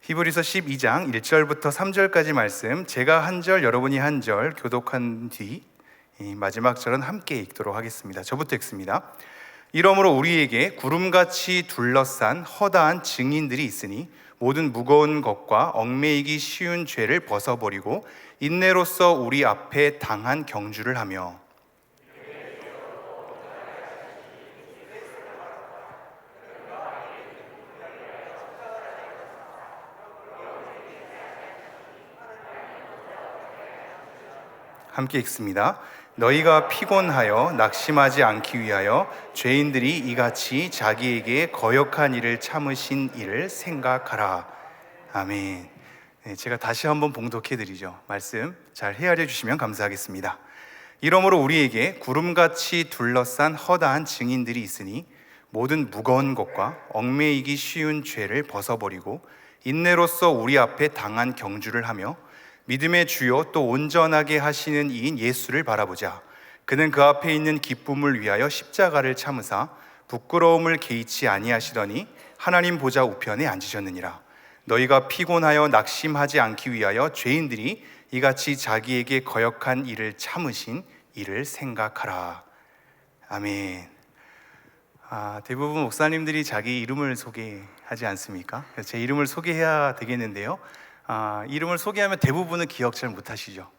히브리서 12장 1절부터 3절까지 말씀, 제가 한 절, 여러분이 한 절 교독한 뒤 이 마지막 절은 함께 읽도록 하겠습니다. 저부터 읽습니다. 이러므로 우리에게 구름같이 둘러싼 허다한 증인들이 있으니 모든 무거운 것과 얽매이기 쉬운 죄를 벗어버리고 인내로써 우리 앞에 당한 경주를 하며 함께 읽습니다. 너희가 피곤하여 낙심하지 않기 위하여 죄인들이 이같이 자기에게 거역한 일을 참으신 일을 생각하라. 아멘. 제가 다시 한번 봉독해드리죠. 말씀 잘 헤아려 주시면 감사하겠습니다. 이러므로 우리에게 구름같이 둘러싼 허다한 증인들이 있으니 모든 무거운 것과 얽매이기 쉬운 죄를 벗어버리고 인내로써 우리 앞에 당한 경주를 하며 믿음의 주요 또 온전하게 하시는 이인 예수를 바라보자. 그는 그 앞에 있는 기쁨을 위하여 십자가를 참으사 부끄러움을 개의치 아니하시더니 하나님 보좌 우편에 앉으셨느니라. 너희가 피곤하여 낙심하지 않기 위하여 죄인들이 이같이 자기에게 거역한 일을 참으신 이를 생각하라. 아멘. 대부분 목사님들이 자기 이름을 소개하지 않습니까? 제 이름을 소개해야 되겠는데요. 이름을 소개하면 대부분은 기억 잘 못하시죠?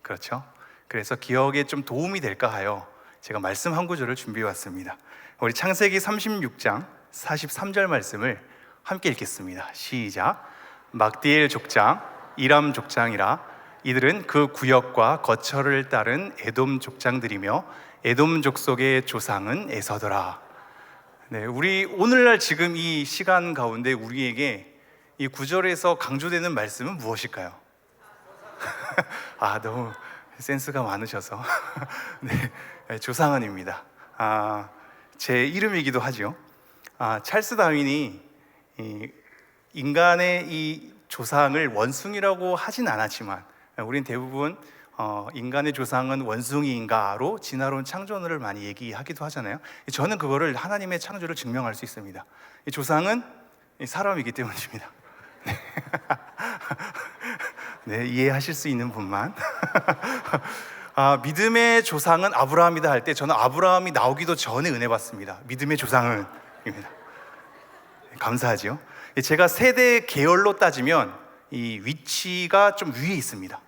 그렇죠? 그래서 기억에 좀 도움이 될까 하여 제가 말씀 한 구절을 준비해 왔습니다. 우리 창세기 36장 43절 말씀을 함께 읽겠습니다. 시작. 막디엘 족장, 이람 족장이라. 이들은 그 구역과 거처를 따른 에돔 족장들이며 에돔 족속의 조상은 에서더라. 네, 우리 오늘날 지금 이 시간 가운데 우리에게 이 구절에서 강조되는 말씀은 무엇일까요? 너무 센스가 많으셔서 네, 조상은입니다. 제 이름이기도 하죠. 찰스 다윈이 인간의 이 조상을 원숭이라고 하진 않았지만 우린 대부분 인간의 조상은 원숭이인가로 진화론 창조론을 많이 얘기하기도 하잖아요. 저는 그거를 하나님의 창조를 증명할 수 있습니다. 이 조상은 사람이기 때문입니다. 네, 이해하실 수 있는 분만. 믿음의 조상은 아브라함이다 할 때 저는 아브라함이 나오기도 전에 은혜 받습니다. 믿음의 조상은 입니다. 감사하죠. 제가 세대 계열로 따지면 이 위치가 좀 위에 있습니다.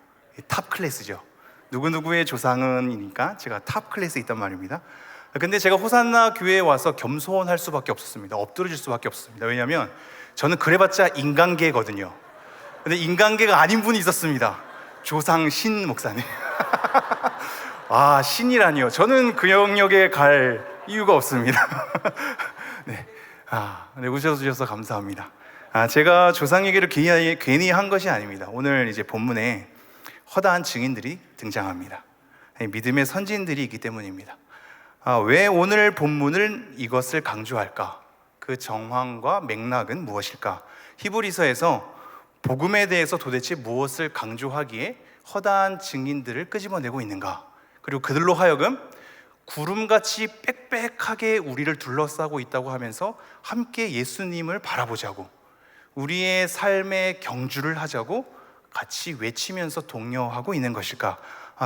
탑 클래스죠. 누구누구의 조상은이니까 제가 탑 클래스에 있단 말입니다. 근데 제가 호산나 교회에 와서 겸손할 수밖에 없었습니다. 엎드려질 수밖에 없었습니다. 왜냐하면 저는 그래봤자 인간계거든요. 근데 인간계가 아닌 분이 있었습니다. 조상 신 목사님. 신이라니요. 저는 그 영역에 갈 이유가 없습니다. 네. 네, 오셔주셔서 감사합니다. 제가 조상 얘기를 괜히 한 것이 아닙니다. 오늘 이제 본문에 허다한 증인들이 등장합니다. 믿음의 선진들이 있기 때문입니다. 왜 오늘 본문을 이것을 강조할까? 그 정황과 맥락은 무엇일까? 히브리서에서 복음에 대해서 도대체 무엇을 강조하기에 허다한 증인들을 끄집어내고 있는가? 그리고 그들로 하여금 구름같이 빽빽하게 우리를 둘러싸고 있다고 하면서 함께 예수님을 바라보자고, 우리의 삶의 경주를 하자고 같이 외치면서 독려하고 있는 것일까?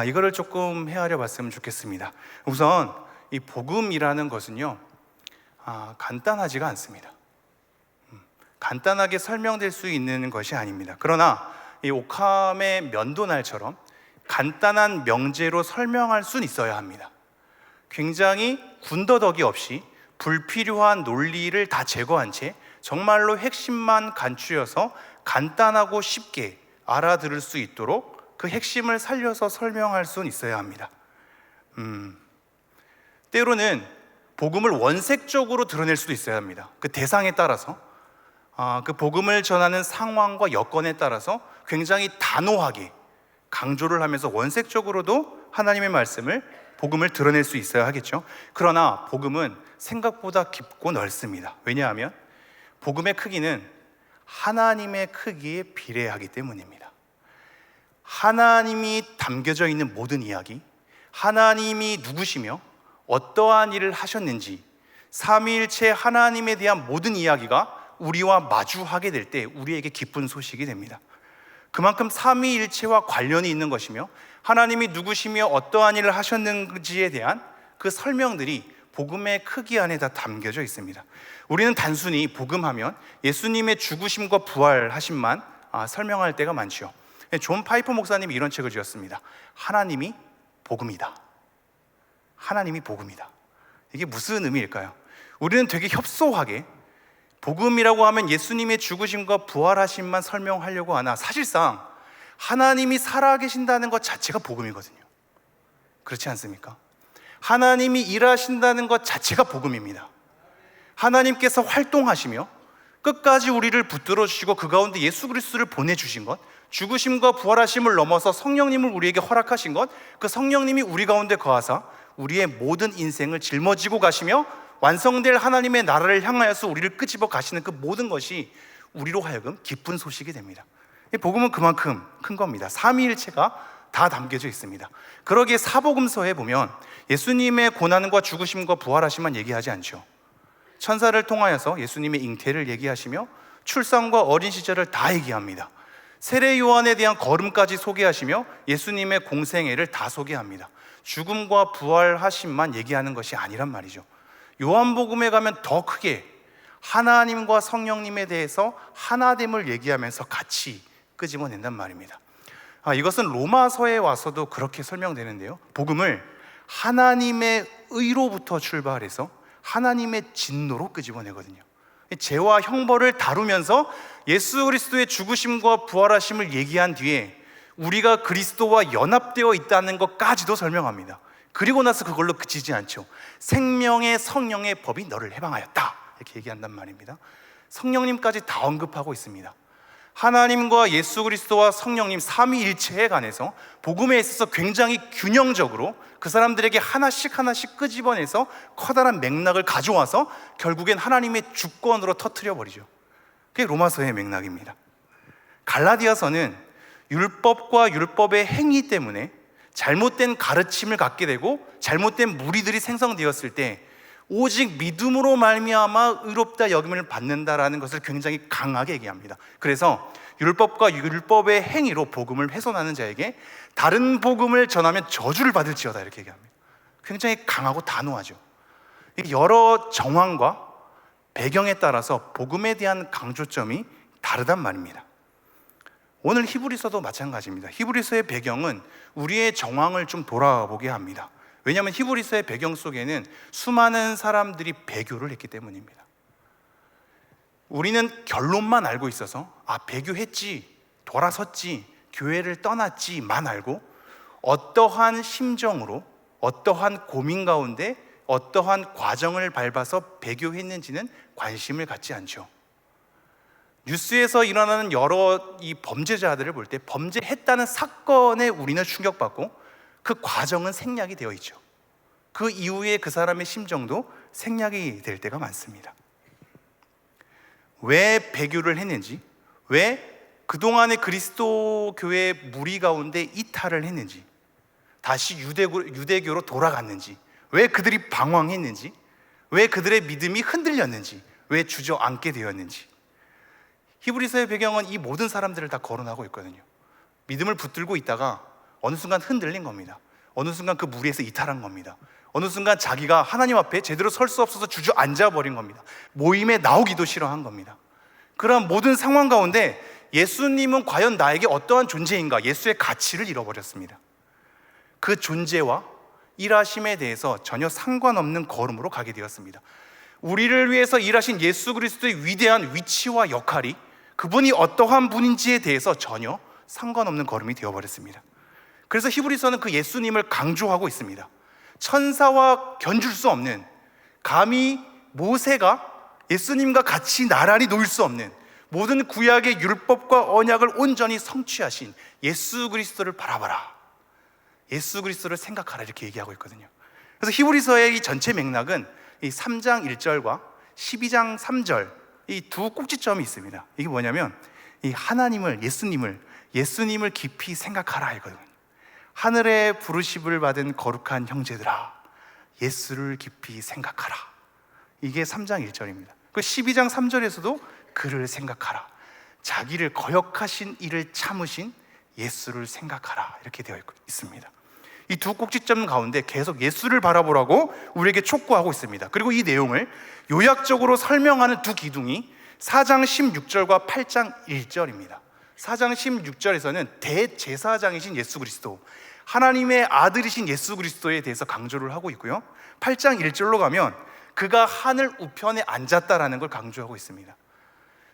이거를 조금 헤아려 봤으면 좋겠습니다. 우선 이 복음이라는 것은요, 간단하지가 않습니다. 간단하게 설명될 수 있는 것이 아닙니다. 그러나 이 옥함의 면도날처럼 간단한 명제로 설명할 수는 있어야 합니다. 굉장히 군더더기 없이 불필요한 논리를 다 제거한 채 정말로 핵심만 간추려서 간단하고 쉽게 알아들을 수 있도록 그 핵심을 살려서 설명할 수는 있어야 합니다. 때로는 복음을 원색적으로 드러낼 수도 있어야 합니다. 그 대상에 따라서, 그 복음을 전하는 상황과 여건에 따라서 굉장히 단호하게 강조를 하면서 원색적으로도 하나님의 말씀을, 복음을 드러낼 수 있어야 하겠죠. 그러나 복음은 생각보다 깊고 넓습니다. 왜냐하면 복음의 크기는 하나님의 크기에 비례하기 때문입니다. 하나님이 담겨져 있는 모든 이야기, 하나님이 누구시며 어떠한 일을 하셨는지, 삼위일체 하나님에 대한 모든 이야기가 우리와 마주하게 될 때 우리에게 기쁜 소식이 됩니다. 그만큼 삼위일체와 관련이 있는 것이며 하나님이 누구시며 어떠한 일을 하셨는지에 대한 그 설명들이 복음의 크기 안에 다 담겨져 있습니다. 우리는 단순히 복음하면 예수님의 죽으심과 부활하심만 설명할 때가 많죠. 존 파이퍼 목사님이 이런 책을 지었습니다. 하나님이 복음이다. 하나님이 복음이다. 이게 무슨 의미일까요? 우리는 되게 협소하게 복음이라고 하면 예수님의 죽으심과 부활하심만 설명하려고 하나 사실상 하나님이 살아계신다는 것 자체가 복음이거든요. 그렇지 않습니까? 하나님이 일하신다는 것 자체가 복음입니다. 하나님께서 활동하시며 끝까지 우리를 붙들어 주시고 그 가운데 예수 그리스도를 보내주신 것, 죽으심과 부활하심을 넘어서 성령님을 우리에게 허락하신 것, 그 성령님이 우리 가운데 거하사 우리의 모든 인생을 짊어지고 가시며 완성될 하나님의 나라를 향하여서 우리를 끄집어 가시는 그 모든 것이 우리로 하여금 기쁜 소식이 됩니다. 복음은 그만큼 큰 겁니다. 삼위일체가 다 담겨져 있습니다. 그러기에 사복음서에 보면 예수님의 고난과 죽으심과 부활하심만 얘기하지 않죠. 천사를 통하여서 예수님의 잉태를 얘기하시며 출산과 어린 시절을 다 얘기합니다. 세례 요한에 대한 걸음까지 소개하시며 예수님의 공생애를 다 소개합니다. 죽음과 부활하심만 얘기하는 것이 아니란 말이죠. 요한복음에 가면 더 크게 하나님과 성령님에 대해서 하나됨을 얘기하면서 같이 끄집어낸단 말입니다. 이것은 로마서에 와서도 그렇게 설명되는데요. 복음을 하나님의 의로부터 출발해서 하나님의 진노로 끄집어내거든요. 죄와 형벌을 다루면서 예수 그리스도의 죽으심과 부활하심을 얘기한 뒤에 우리가 그리스도와 연합되어 있다는 것까지도 설명합니다. 그리고 나서 그걸로 그치지 않죠. 생명의 성령의 법이 너를 해방하였다 이렇게 얘기한단 말입니다. 성령님까지 다 언급하고 있습니다. 하나님과 예수 그리스도와 성령님 삼위일체에 관해서 복음에 있어서 굉장히 균형적으로 그 사람들에게 하나씩 하나씩 끄집어내서 커다란 맥락을 가져와서 결국엔 하나님의 주권으로 터뜨려 버리죠. 그게 로마서의 맥락입니다. 갈라디아서는 율법과 율법의 행위 때문에 잘못된 가르침을 갖게 되고 잘못된 무리들이 생성되었을 때 오직 믿음으로 말미암아 의롭다 여김을 받는다라는 것을 굉장히 강하게 얘기합니다. 그래서 율법과 율법의 행위로 복음을 훼손하는 자에게 다른 복음을 전하면 저주를 받을지어다 이렇게 얘기합니다. 굉장히 강하고 단호하죠. 여러 정황과 배경에 따라서 복음에 대한 강조점이 다르단 말입니다. 오늘 히브리서도 마찬가지입니다. 히브리서의 배경은 우리의 정황을 좀 돌아보게 합니다. 왜냐하면 히브리서의 배경 속에는 수많은 사람들이 배교를 했기 때문입니다. 우리는 결론만 알고 있어서 배교했지, 돌아섰지, 교회를 떠났지만 알고 어떠한 심정으로 어떠한 고민 가운데 어떠한 과정을 밟아서 배교했는지는 관심을 갖지 않죠. 뉴스에서 일어나는 여러 이 범죄자들을 볼 때 범죄했다는 사건에 우리는 충격받고 그 과정은 생략이 되어 있죠. 그 이후에 그 사람의 심정도 생략이 될 때가 많습니다. 왜 배교를 했는지, 왜 그동안의 그리스도 교회 무리 가운데 이탈을 했는지, 다시 유대교로 돌아갔는지, 왜 그들이 방황했는지, 왜 그들의 믿음이 흔들렸는지, 왜 주저앉게 되었는지. 히브리서의 배경은 이 모든 사람들을 다 거론하고 있거든요. 믿음을 붙들고 있다가 어느 순간 흔들린 겁니다. 어느 순간 그 무리에서 이탈한 겁니다. 어느 순간 자기가 하나님 앞에 제대로 설 수 없어서 주저앉아 버린 겁니다. 모임에 나오기도 싫어한 겁니다. 그런 모든 상황 가운데 예수님은 과연 나에게 어떠한 존재인가, 예수의 가치를 잃어버렸습니다. 그 존재와 일하심에 대해서 전혀 상관없는 걸음으로 가게 되었습니다. 우리를 위해서 일하신 예수 그리스도의 위대한 위치와 역할이 그분이 어떠한 분인지에 대해서 전혀 상관없는 걸음이 되어버렸습니다. 그래서 히브리서는 그 예수님을 강조하고 있습니다. 천사와 견줄 수 없는, 감히 모세가 예수님과 같이 나란히 놓일 수 없는 모든 구약의 율법과 언약을 온전히 성취하신 예수 그리스도를 바라봐라, 예수 그리스도를 생각하라 이렇게 얘기하고 있거든요. 그래서 히브리서의 이 전체 맥락은 이 3장 1절과 12장 3절 이 두 꼭지점이 있습니다. 이게 뭐냐면 이 하나님을, 예수님을 깊이 생각하라 이거든요. 하늘의 부르심을 받은 거룩한 형제들아, 예수를 깊이 생각하라. 이게 3장 1절입니다. 그 12장 3절에서도 그를 생각하라. 자기를 거역하신 이를 참으신 예수를 생각하라. 이렇게 되어 있습니다. 이 두 꼭지점 가운데 계속 예수를 바라보라고 우리에게 촉구하고 있습니다. 그리고 이 내용을 요약적으로 설명하는 두 기둥이 4장 16절과 8장 1절입니다. 4장 16절에서는 대제사장이신 예수 그리스도, 하나님의 아들이신 예수 그리스도에 대해서 강조를 하고 있고요, 8장 1절로 가면 그가 하늘 우편에 앉았다라는 걸 강조하고 있습니다.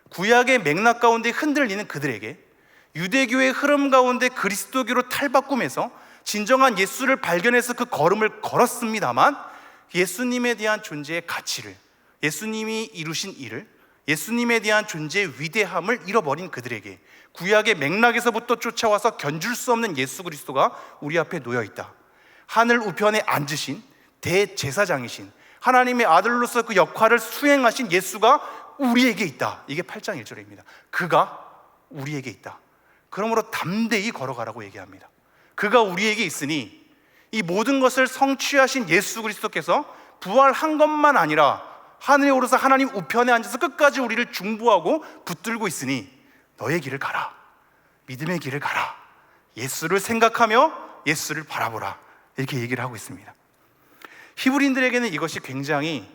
구약의 맥락 가운데 흔들리는 그들에게 유대교의 흐름 가운데 그리스도교로 탈바꿈해서 진정한 예수를 발견해서 그 걸음을 걸었습니다만, 예수님에 대한 존재의 가치를, 예수님이 이루신 일을, 예수님에 대한 존재의 위대함을 잃어버린 그들에게 구약의 맥락에서부터 쫓아와서 견줄 수 없는 예수 그리스도가 우리 앞에 놓여 있다. 하늘 우편에 앉으신 대제사장이신 하나님의 아들로서 그 역할을 수행하신 예수가 우리에게 있다. 이게 8장 1절입니다. 그가 우리에게 있다. 그러므로 담대히 걸어가라고 얘기합니다. 그가 우리에게 있으니 이 모든 것을 성취하신 예수 그리스도께서 부활한 것만 아니라 하늘에 오르사 하나님 우편에 앉아서 끝까지 우리를 중보하고 붙들고 있으니 너의 길을 가라. 믿음의 길을 가라. 예수를 생각하며 예수를 바라보라. 이렇게 얘기를 하고 있습니다. 히브리인들에게는 이것이 굉장히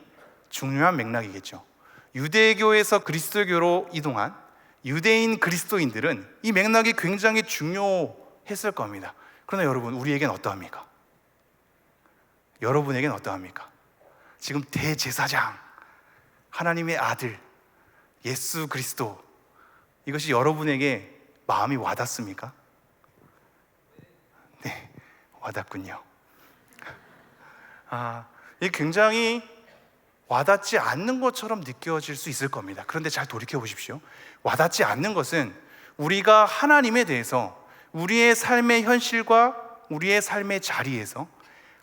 중요한 맥락이겠죠. 유대교에서 그리스도교로 이동한 유대인 그리스도인들은 이 맥락이 굉장히 중요했을 겁니다. 그러나 여러분, 우리에겐 어떠합니까? 여러분에겐 어떠합니까? 지금 대제사장, 하나님의 아들 예수 그리스도, 이것이 여러분에게 마음이 와닿습니까? 네, 와닿군요. 이게 굉장히 와닿지 않는 것처럼 느껴질 수 있을 겁니다. 그런데 잘 돌이켜 보십시오. 와닿지 않는 것은 우리가 하나님에 대해서 우리의 삶의 현실과 우리의 삶의 자리에서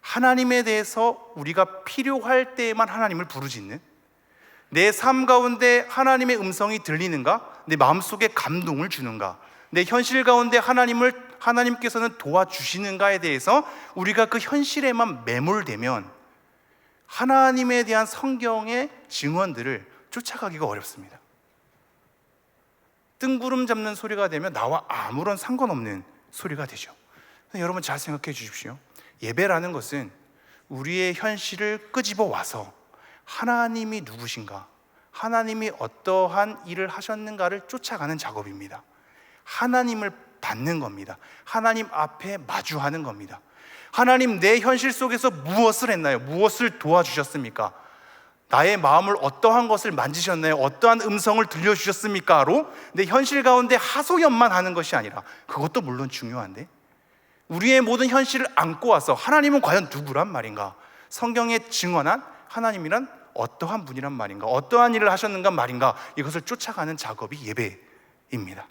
하나님에 대해서 우리가 필요할 때에만 하나님을 부르짖는, 내 삶 가운데 하나님의 음성이 들리는가? 내 마음속에 감동을 주는가? 내 현실 가운데 하나님께서는 도와주시는가에 대해서 우리가 그 현실에만 매몰되면 하나님에 대한 성경의 증언들을 쫓아가기가 어렵습니다. 뜬구름 잡는 소리가 되면 나와 아무런 상관없는 소리가 되죠. 여러분 잘 생각해 주십시오. 예배라는 것은 우리의 현실을 끄집어 와서 하나님이 누구신가, 하나님이 어떠한 일을 하셨는가를 쫓아가는 작업입니다. 하나님을 받는 겁니다. 하나님 앞에 마주하는 겁니다. 하나님, 내 현실 속에서 무엇을 했나요? 무엇을 도와주셨습니까? 나의 마음을 어떠한 것을 만지셨나요? 어떠한 음성을 들려주셨습니까?로 내 현실 가운데 하소연만 하는 것이 아니라, 그것도 물론 중요한데 우리의 모든 현실을 안고 와서 하나님은 과연 누구란 말인가? 성경에 증언한 하나님이란 어떠한 분이란 말인가? 어떠한 일을 하셨는가 말인가? 이것을 쫓아가는 작업이 예배입니다.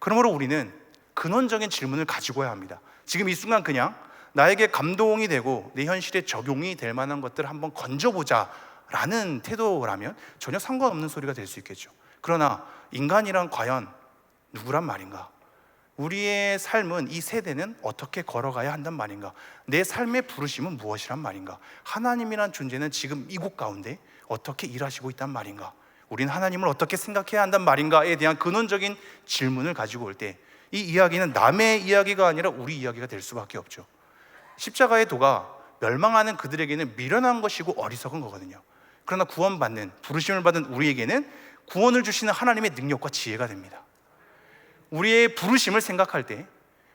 그러므로 우리는 근원적인 질문을 가지고 해야 합니다. 지금 이 순간 그냥 나에게 감동이 되고 내 현실에 적용이 될 만한 것들을 한번 건져보자 라는 태도라면 전혀 상관없는 소리가 될 수 있겠죠. 그러나 인간이란 과연 누구란 말인가? 우리의 삶은, 이 세대는 어떻게 걸어가야 한단 말인가? 내 삶의 부르심은 무엇이란 말인가? 하나님이란 존재는 지금 이곳 가운데 어떻게 일하시고 있단 말인가? 우리는 하나님을 어떻게 생각해야 한단 말인가에 대한 근원적인 질문을 가지고 올 때 이 이야기는 남의 이야기가 아니라 우리 이야기가 될 수밖에 없죠. 십자가의 도가 멸망하는 그들에게는 미련한 것이고 어리석은 거거든요. 그러나 구원받는, 부르심을 받은 우리에게는 구원을 주시는 하나님의 능력과 지혜가 됩니다. 우리의 부르심을 생각할 때,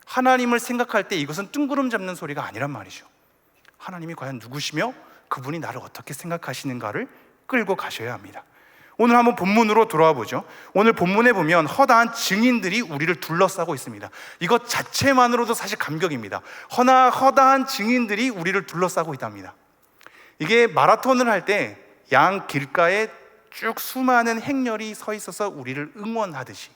하나님을 생각할 때 이것은 뜬구름 잡는 소리가 아니란 말이죠. 하나님이 과연 누구시며 그분이 나를 어떻게 생각하시는가를 끌고 가셔야 합니다. 오늘 한번 본문으로 돌아와 보죠. 오늘 본문에 보면 허다한 증인들이 우리를 둘러싸고 있습니다. 이것 자체만으로도 사실 감격입니다. 허다한 증인들이 우리를 둘러싸고 있답니다. 이게 마라톤을 할 때 양 길가에 쭉 수많은 행렬이 서 있어서 우리를 응원하듯이,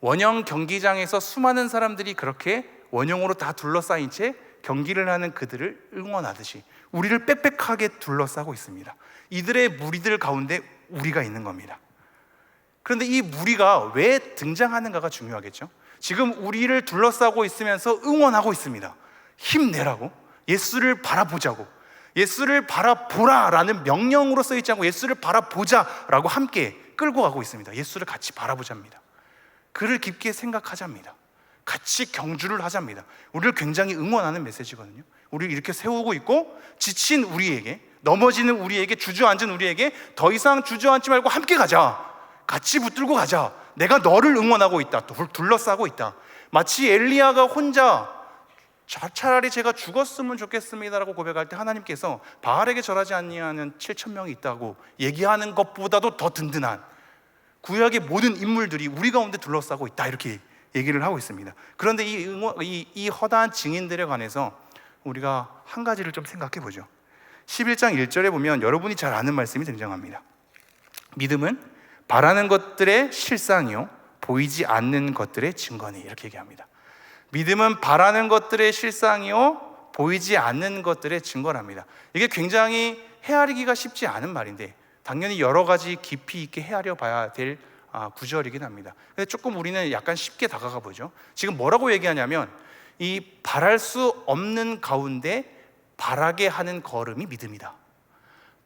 원형 경기장에서 수많은 사람들이 그렇게 원형으로 다 둘러싸인 채 경기를 하는 그들을 응원하듯이 우리를 빽빽하게 둘러싸고 있습니다. 이들의 무리들 가운데 우리가 있는 겁니다. 그런데 이 무리가 왜 등장하는가가 중요하겠죠. 지금 우리를 둘러싸고 있으면서 응원하고 있습니다. 힘내라고, 예수를 바라보자고, 예수를 바라보라 라는 명령으로 써있지 않고 예수를 바라보자 라고 함께 끌고 가고 있습니다. 예수를 같이 바라보자입니다. 그를 깊게 생각하자입니다. 같이 경주를 하자입니다. 우리를 굉장히 응원하는 메시지거든요. 우리를 이렇게 세우고 있고, 지친 우리에게, 넘어지는 우리에게, 주저앉은 우리에게 더 이상 주저앉지 말고 함께 가자, 같이 붙들고 가자, 내가 너를 응원하고 있다, 둘러싸고 있다. 마치 엘리야가 혼자 차라리 제가 죽었으면 좋겠습니다라고 고백할 때 하나님께서 바알에게 절하지 아니하는 7,000명이 있다고 얘기하는 것보다도 더 든든한 구약의 모든 인물들이 우리 가운데 둘러싸고 있다, 이렇게 얘기를 하고 있습니다. 그런데 이 허다한 증인들에 관해서 우리가 한 가지를 좀 생각해 보죠. 11장 1절에 보면 여러분이 잘 아는 말씀이 등장합니다. 믿음은 바라는 것들의 실상이요 보이지 않는 것들의 증거니, 이렇게 얘기합니다. 믿음은 바라는 것들의 실상이요 보이지 않는 것들의 증거랍니다. 이게 굉장히 헤아리기가 쉽지 않은 말인데 당연히 여러 가지 깊이 있게 헤아려 봐야 될 구절이긴 합니다. 근데 조금 우리는 약간 쉽게 다가가 보죠. 지금 뭐라고 얘기하냐면 이 바랄 수 없는 가운데 바라게 하는 걸음이 믿음이다,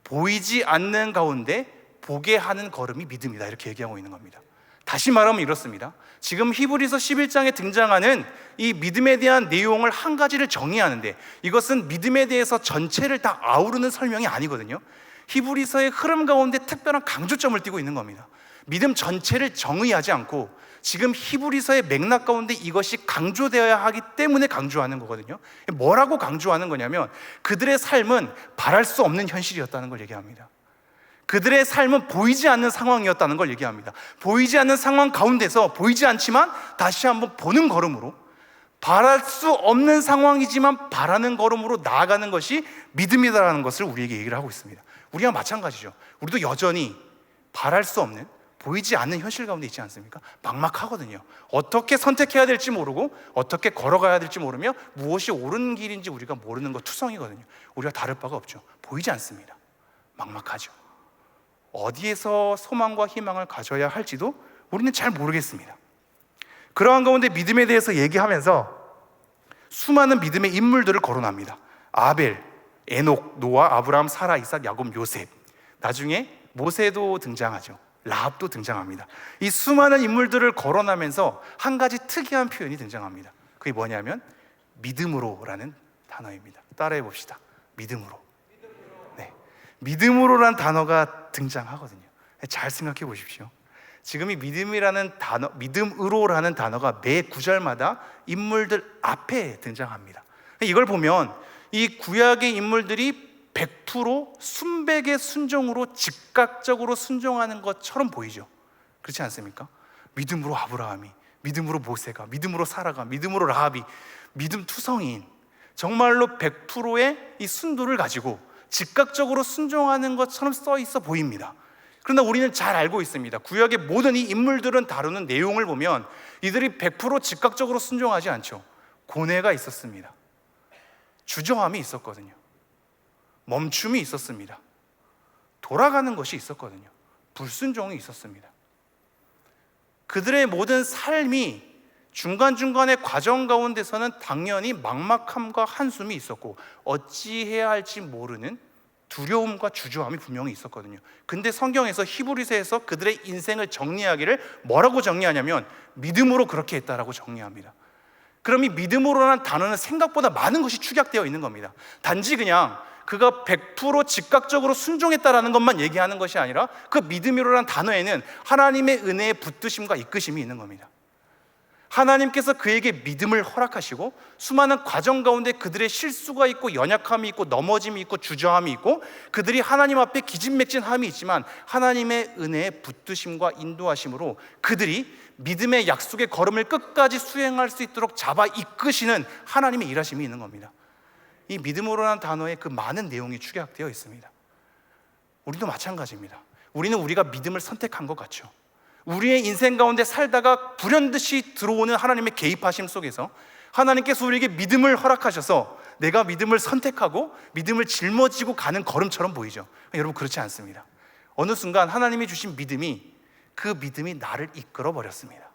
보이지 않는 가운데 보게 하는 걸음이 믿음이다, 이렇게 얘기하고 있는 겁니다. 다시 말하면 이렇습니다. 지금 히브리서 11장에 등장하는 이 믿음에 대한 내용을 한 가지를 정의하는데, 이것은 믿음에 대해서 전체를 다 아우르는 설명이 아니거든요. 히브리서의 흐름 가운데 특별한 강조점을 띠고 있는 겁니다. 믿음 전체를 정의하지 않고 지금 히브리서의 맥락 가운데 이것이 강조되어야 하기 때문에 강조하는 거거든요. 뭐라고 강조하는 거냐면 그들의 삶은 바랄 수 없는 현실이었다는 걸 얘기합니다. 그들의 삶은 보이지 않는 상황이었다는 걸 얘기합니다. 보이지 않는 상황 가운데서 보이지 않지만 다시 한번 보는 걸음으로, 바랄 수 없는 상황이지만 바라는 걸음으로 나아가는 것이 믿음이다라는 것을 우리에게 얘기를 하고 있습니다. 우리와 마찬가지죠. 우리도 여전히 바랄 수 없는, 보이지 않는 현실 가운데 있지 않습니까? 막막하거든요. 어떻게 선택해야 될지 모르고 어떻게 걸어가야 될지 모르며 무엇이 옳은 길인지 우리가 모르는 것 투성이거든요. 우리가 다를 바가 없죠. 보이지 않습니다. 막막하죠. 어디에서 소망과 희망을 가져야 할지도 우리는 잘 모르겠습니다. 그러한 가운데 믿음에 대해서 얘기하면서 수많은 믿음의 인물들을 거론합니다. 아벨, 에녹, 노아, 아브라함, 사라, 이삭, 야곱, 요셉, 나중에 모세도 등장하죠. 라합도 등장합니다. 이 수많은 인물들을 거론하면서 한 가지 특이한 표현이 등장합니다. 그게 뭐냐면 믿음으로라는 단어입니다. 따라해 봅시다. 믿음으로. 네, 믿음으로라는 단어가 등장하거든요. 잘 생각해 보십시오. 지금 이 믿음이라는 단어, 믿음으로라는 단어가 매 구절마다 인물들 앞에 등장합니다. 이걸 보면 이 구약의 인물들이 100% 순백의 순종으로 즉각적으로 순종하는 것처럼 보이죠. 그렇지 않습니까? 믿음으로 아브라함이, 믿음으로 모세가, 믿음으로 사라가, 믿음으로 라합이, 믿음 투성이인, 정말로 100%의 이 순도를 가지고 즉각적으로 순종하는 것처럼 써 있어 보입니다. 그러나 우리는 잘 알고 있습니다. 구약의 모든 이 인물들은 다루는 내용을 보면 이들이 100% 즉각적으로 순종하지 않죠. 고뇌가 있었습니다. 주저함이 있었거든요. 멈춤이 있었습니다. 돌아가는 것이 있었거든요. 불순종이 있었습니다. 그들의 모든 삶이 중간중간의 과정 가운데서는 당연히 막막함과 한숨이 있었고 어찌해야 할지 모르는 두려움과 주저함이 분명히 있었거든요. 근데 성경에서 히브리서에서 그들의 인생을 정리하기를 뭐라고 정리하냐면 믿음으로 그렇게 했다라고 정리합니다. 그럼 이 믿음으로라는 단어는 생각보다 많은 것이 축약되어 있는 겁니다. 단지 그냥 그가 100% 즉각적으로 순종했다라는 것만 얘기하는 것이 아니라 그 믿음이라는 단어에는 하나님의 은혜의 붙드심과 이끄심이 있는 겁니다. 하나님께서 그에게 믿음을 허락하시고 수많은 과정 가운데 그들의 실수가 있고 연약함이 있고 넘어짐이 있고 주저함이 있고 그들이 하나님 앞에 기진맥진함이 있지만 하나님의 은혜의 붙드심과 인도하심으로 그들이 믿음의 약속의 걸음을 끝까지 수행할 수 있도록 잡아 이끄시는 하나님의 일하심이 있는 겁니다. 이 믿음으로라는 단어에 그 많은 내용이 축약되어 있습니다. 우리도 마찬가지입니다. 우리는 우리가 믿음을 선택한 것 같죠. 우리의 인생 가운데 살다가 불현듯이 들어오는 하나님의 개입하심 속에서 하나님께서 우리에게 믿음을 허락하셔서 내가 믿음을 선택하고 믿음을 짊어지고 가는 걸음처럼 보이죠. 여러분 그렇지 않습니다. 어느 순간 하나님이 주신 믿음이 그 믿음이 나를 이끌어 버렸습니다.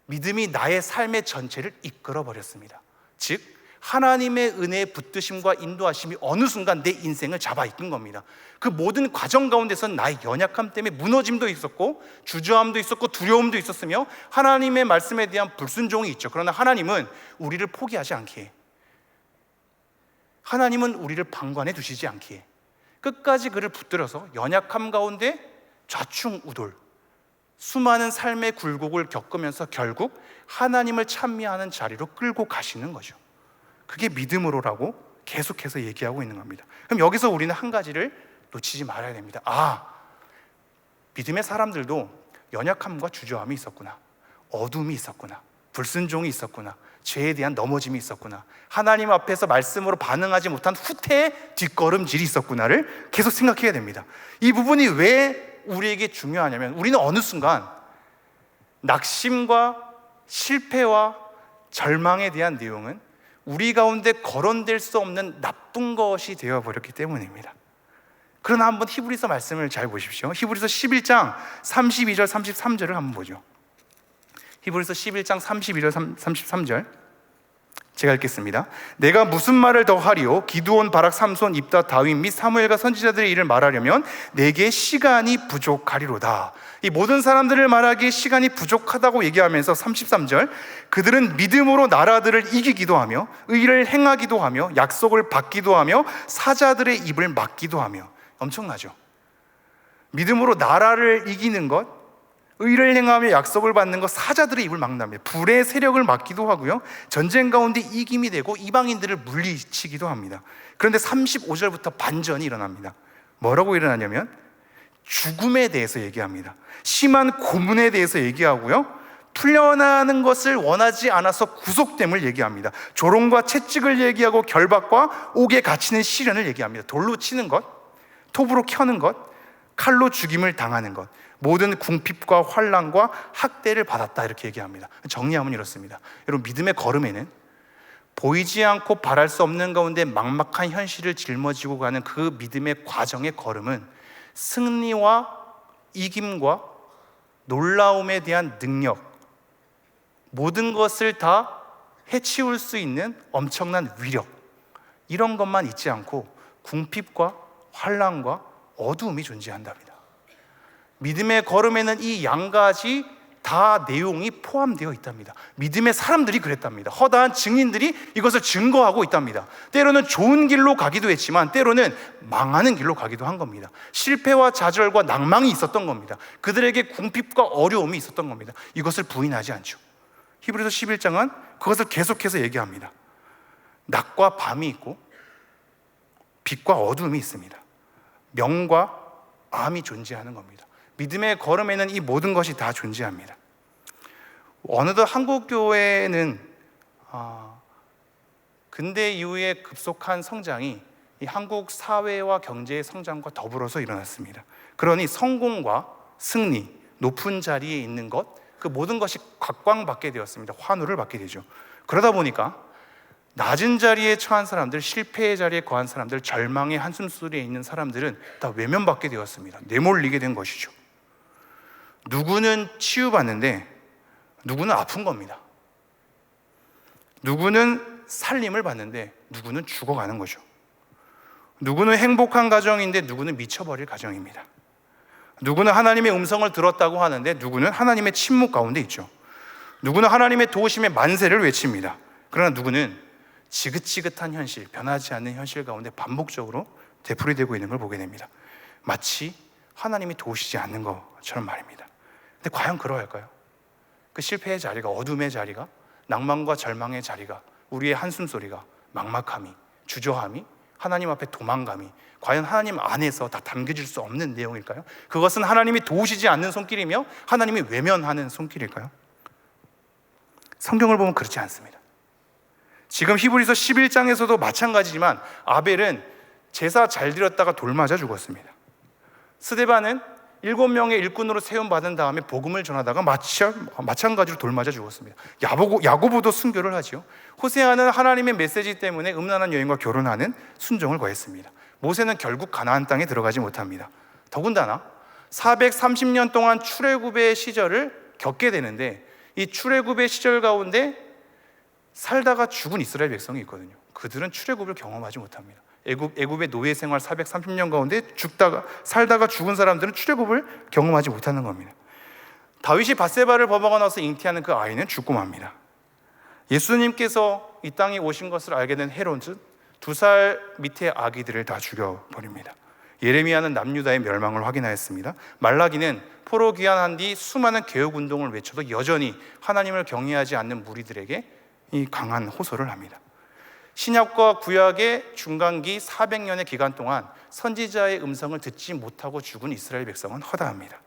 믿음이 나의 삶의 전체를 이끌어 버렸습니다. 즉 하나님의 은혜의 붙드심과 인도하심이 어느 순간 내 인생을 잡아 이끈 겁니다. 그 모든 과정 가운데서 나의 연약함 때문에 무너짐도 있었고, 주저함도 있었고, 두려움도 있었으며, 하나님의 말씀에 대한 불순종이 있죠. 그러나 하나님은 우리를 포기하지 않기에, 하나님은 우리를 방관해 두시지 않기에 끝까지 그를 붙들어서 연약함 가운데 좌충우돌 수많은 삶의 굴곡을 겪으면서 결국 하나님을 찬미하는 자리로 끌고 가시는 거죠. 그게 믿음으로라고 계속해서 얘기하고 있는 겁니다. 그럼 여기서 우리는 한 가지를 놓치지 말아야 됩니다. 믿음의 사람들도 연약함과 주저함이 있었구나, 어둠이 있었구나, 불순종이 있었구나, 죄에 대한 넘어짐이 있었구나, 하나님 앞에서 말씀으로 반응하지 못한 후퇴의 뒷걸음질이 있었구나를 계속 생각해야 됩니다. 이 부분이 왜 우리에게 중요하냐면, 우리는 어느 순간 낙심과 실패와 절망에 대한 내용은 우리 가운데 거론될 수 없는 나쁜 것이 되어버렸기 때문입니다. 그러나 한번 히브리서 말씀을 잘 보십시오. 히브리서 11장 32절 33절을 한번 보죠. 히브리서 11장 32절 33절 제가 읽겠습니다. 내가 무슨 말을 더 하리요? 기드온, 바락, 삼손, 입다, 다윗 및 사무엘과 선지자들의 일을 말하려면 내게 시간이 부족하리로다. 이 모든 사람들을 말하기에 시간이 부족하다고 얘기하면서 33절, 그들은 믿음으로 나라들을 이기기도 하며 의를 행하기도 하며 약속을 받기도 하며 사자들의 입을 막기도 하며. 엄청나죠? 믿음으로 나라를 이기는 것, 의를 행하며 약속을 받는 것, 사자들의 입을 막는답니다. 불의 세력을 막기도 하고요, 전쟁 가운데 이김이 되고 이방인들을 물리치기도 합니다. 그런데 35절부터 반전이 일어납니다. 뭐라고 일어나냐면 죽음에 대해서 얘기합니다. 심한 고문에 대해서 얘기하고요, 풀려나는 것을 원하지 않아서 구속됨을 얘기합니다. 조롱과 채찍을 얘기하고 결박과 옥에 갇히는 시련을 얘기합니다. 돌로 치는 것, 톱으로 켜는 것, 칼로 죽임을 당하는 것, 모든 궁핍과 환난과 학대를 받았다, 이렇게 얘기합니다. 정리하면 이렇습니다. 여러분, 믿음의 걸음에는 보이지 않고 바랄 수 없는 가운데 막막한 현실을 짊어지고 가는 그 믿음의 과정의 걸음은 승리와 이김과 놀라움에 대한 능력, 모든 것을 다 해치울 수 있는 엄청난 위력, 이런 것만 있지 않고 궁핍과 환난과 어두움이 존재한답니다. 믿음의 걸음에는 이 양가지 다 내용이 포함되어 있답니다. 믿음의 사람들이 그랬답니다. 허다한 증인들이 이것을 증거하고 있답니다. 때로는 좋은 길로 가기도 했지만 때로는 망하는 길로 가기도 한 겁니다. 실패와 좌절과 낭망이 있었던 겁니다. 그들에게 궁핍과 어려움이 있었던 겁니다. 이것을 부인하지 않죠. 히브리서 11장은 그것을 계속해서 얘기합니다. 낮과 밤이 있고 빛과 어둠이 있습니다. 명과 암이 존재하는 겁니다. 믿음의 걸음에는 이 모든 것이 다 존재합니다. 어느덧 한국교회는 근대 이후에 급속한 성장이 이 한국 사회와 경제의 성장과 더불어서 일어났습니다. 그러니 성공과 승리, 높은 자리에 있는 것, 그 모든 것이 각광받게 되었습니다. 환호를 받게 되죠. 그러다 보니까 낮은 자리에 처한 사람들, 실패의 자리에 거한 사람들, 절망의 한숨소리에 있는 사람들은 다 외면받게 되었습니다. 내몰리게 된 것이죠. 누구는 치유받는데 누구는 아픈 겁니다. 누구는 살림을 받는데 누구는 죽어가는 거죠. 누구는 행복한 가정인데 누구는 미쳐버릴 가정입니다. 누구는 하나님의 음성을 들었다고 하는데 누구는 하나님의 침묵 가운데 있죠. 누구는 하나님의 도우심의 만세를 외칩니다. 그러나 누구는 지긋지긋한 현실, 변하지 않는 현실 가운데 반복적으로 되풀이되고 있는 걸 보게 됩니다. 마치 하나님이 도우시지 않는 것처럼 말입니다. 근데 과연 그러할까요? 그 실패의 자리가, 어둠의 자리가, 낭만과 절망의 자리가, 우리의 한숨소리가, 막막함이, 주저함이, 하나님 앞에 도망감이 과연 하나님 안에서 다 담겨질 수 없는 내용일까요? 그것은 하나님이 도우시지 않는 손길이며 하나님이 외면하는 손길일까요? 성경을 보면 그렇지 않습니다. 지금 히브리서 11장에서도 마찬가지지만 아벨은 제사 잘 드렸다가 돌 맞아 죽었습니다. 스데반은 7명의 일꾼으로 세움받은 다음에 복음을 전하다가 마찬가지로 돌 맞아 죽었습니다. 야고보도 순교를 하지요. 호세아는 하나님의 메시지 때문에 음란한 여인과 결혼하는 순종을 거했습니다. 모세는 결국 가나안 땅에 들어가지 못합니다. 더군다나 430년 동안 출애굽의 시절을 겪게 되는데 이 출애굽의 시절 가운데 살다가 죽은 이스라엘 백성이 있거든요. 그들은 출애굽을 경험하지 못합니다. 애굽의 노예 생활 430년 가운데 살다가 죽은 사람들은 출애굽을 경험하지 못하는 겁니다. 다윗이 밧세바를 범하고 나서 잉태하는 그 아이는 죽고 맙니다. 예수님께서 이 땅에 오신 것을 알게 된 헤롯은 2살 밑의 아기들을 다 죽여버립니다. 예레미야는 남유다의 멸망을 확인하였습니다. 말라기는 포로 귀환한 뒤 수많은 개혁운동을 외쳐도 여전히 하나님을 경외하지 않는 무리들에게 이 강한 호소를 합니다. 신약과 구약의 중간기 400년의 기간 동안 선지자의 음성을 듣지 못하고 죽은 이스라엘 백성은 허다합니다.